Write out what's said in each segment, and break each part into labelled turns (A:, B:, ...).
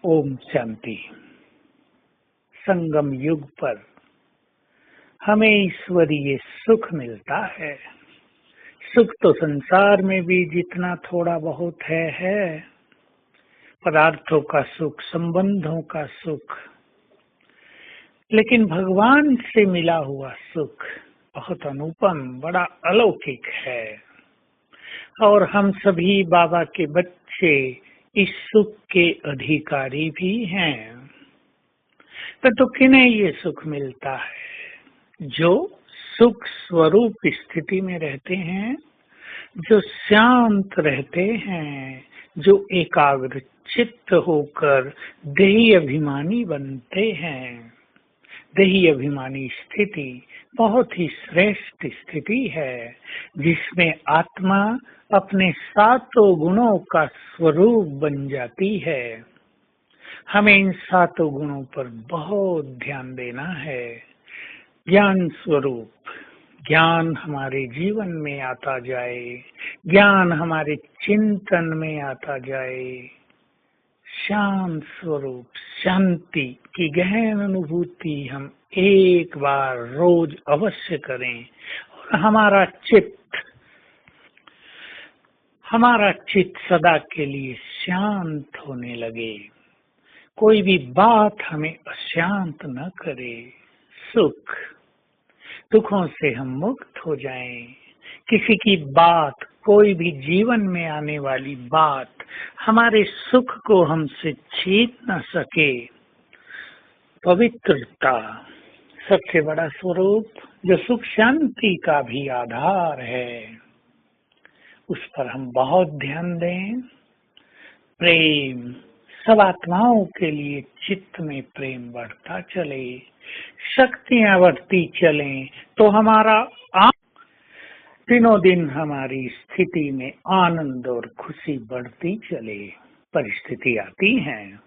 A: ओम शांति। संगम युग पर हमें ईश्वरीय सुख मिलता है। सुख तो संसार में भी जितना थोड़ा बहुत है। पदार्थों का सुख, संबंधों का सुख, लेकिन भगवान से मिला हुआ सुख बहुत अनुपम, बड़ा अलौकिक है। और हम सभी बाबा के बच्चे इस सुख के अधिकारी भी हैं। तो किन्हें ये सुख मिलता है? जो सुख स्वरूप स्थिति में रहते हैं, जो शांत रहते हैं, जो एकाग्र चित्त होकर देही अभिमानी बनते हैं। देही अभिमानी स्थिति बहुत ही श्रेष्ठ स्थिति है, जिसमें आत्मा अपने सातों गुणों का स्वरूप बन जाती है। हमें इन सातों गुणों पर बहुत ध्यान देना है। ज्ञान स्वरूप, ज्ञान हमारे जीवन में आता जाए, ज्ञान हमारे चिंतन में आता जाए। शांत स्वरूप, शांति की गहन अनुभूति हम एक बार रोज अवश्य करें और हमारा चित्त सदा के लिए शांत होने लगे। कोई भी बात हमें अशांत न करे। दुखों से हम मुक्त हो जाएं। किसी की बात, कोई भी जीवन में आने वाली बात हमारे सुख को हमसे छीन न सके। पवित्रता सबसे बड़ा स्वरूप, जो सुख शांति का भी आधार है, उस पर हम बहुत ध्यान दें। प्रेम, सब आत्माओं के लिए चित्त में प्रेम बढ़ता चले, शक्तियां बढ़ती चलें, तो हमारा दिनों दिन हमारी स्थिति में आनंद और खुशी बढ़ती चले। परिस्थिति आती हैं,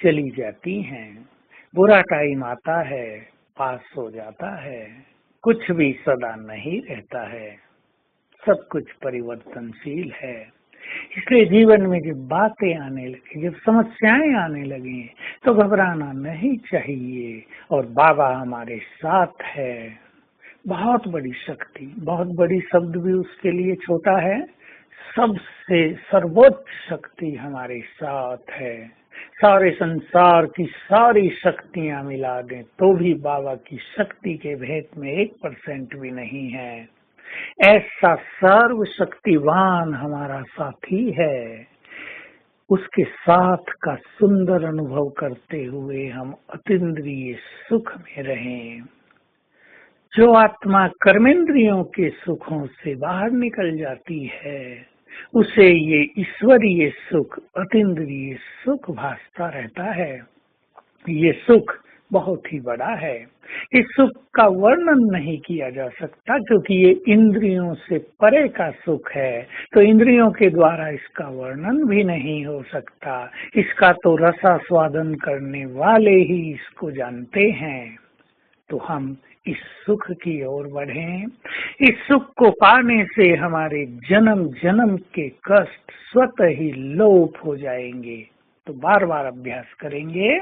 A: चली जाती हैं, बुरा टाइम आता है, पास हो जाता है, कुछ भी सदा नहीं रहता है, सब कुछ परिवर्तनशील है। इसलिए जीवन में जब बातें आने लगी, जब समस्याएं आने लगी, तो घबराना नहीं चाहिए। और बाबा हमारे साथ है। बहुत बड़ी शक्ति, बहुत बड़ी शब्द भी उसके लिए छोटा है। सबसे सर्वोच्च शक्ति हमारे साथ है। सारे संसार की सारी शक्तियां मिला दें तो भी बाबा की शक्ति के भेद में 1% भी नहीं है। ऐसा सर्वशक्तिवान हमारा साथी है। उसके साथ का सुंदर अनुभव करते हुए हम अतीन्द्रिय सुख में रहें। जो आत्मा कर्मेंद्रियों के सुखों से बाहर निकल जाती है, उसे ये ईश्वरीय सुख, अतीन्द्रिय सुख भासता रहता है। ये सुख बहुत ही बड़ा है। इस सुख का वर्णन नहीं किया जा सकता, क्योंकि ये इंद्रियों से परे का सुख है। तो इंद्रियों के द्वारा इसका वर्णन भी नहीं हो सकता। इसका तो रसास्वादन करने वाले ही इसको जानते हैं। तो हम इस सुख की ओर बढ़ें। इस सुख को पाने से हमारे जन्म जन्म के कष्ट स्वतः ही लोप हो जाएंगे। तो बार बार अभ्यास करेंगे।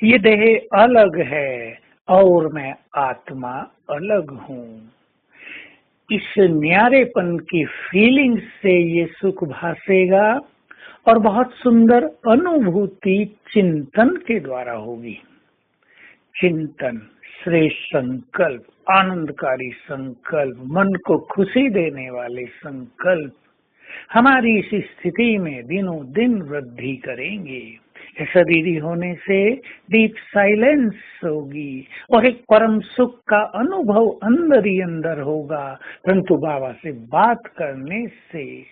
A: ये देह अलग है और मैं आत्मा अलग हूँ। इस न्यारेपन की फीलिंग से ये सुख भासेगा और बहुत सुंदर अनुभूति चिंतन के द्वारा होगी। चिंतन, श्रेष्ठ संकल्प, आनंदकारी संकल्प, मन को खुशी देने वाले संकल्प हमारी इस स्थिति में दिनों दिन वृद्धि करेंगे। शरीरी होने से डीप साइलेंस होगी और एक परम सुख का अनुभव अंदर ही अंदर होगा। परंतु बाबा से बात करने से,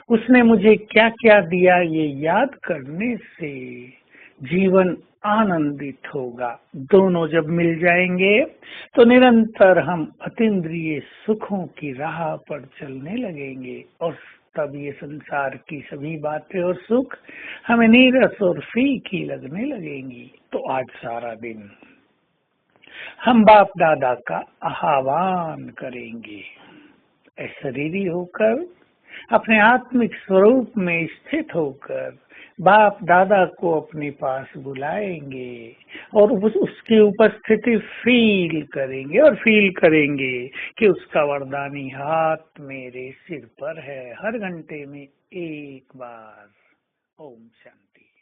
A: उसने मुझे क्या क्या दिया ये याद करने से जीवन आनंदित होगा। दोनों जब मिल जाएंगे तो निरंतर हम अतीन्द्रिय सुखों की राह पर चलने लगेंगे और तब ये संसार की सभी बातें और सुख हमें नीरस और फीकी लगने लगेंगी। तो आज सारा दिन हम बाप दादा का आह्वान करेंगे। शरीरी होकर, अपने आत्मिक स्वरूप में स्थित होकर बाप दादा को अपने पास बुलाएंगे और उसकी उपस्थिति फील करेंगे और फील करेंगे कि उसका वरदानी हाथ मेरे सिर पर है, हर घंटे में एक बार। ओम शांति।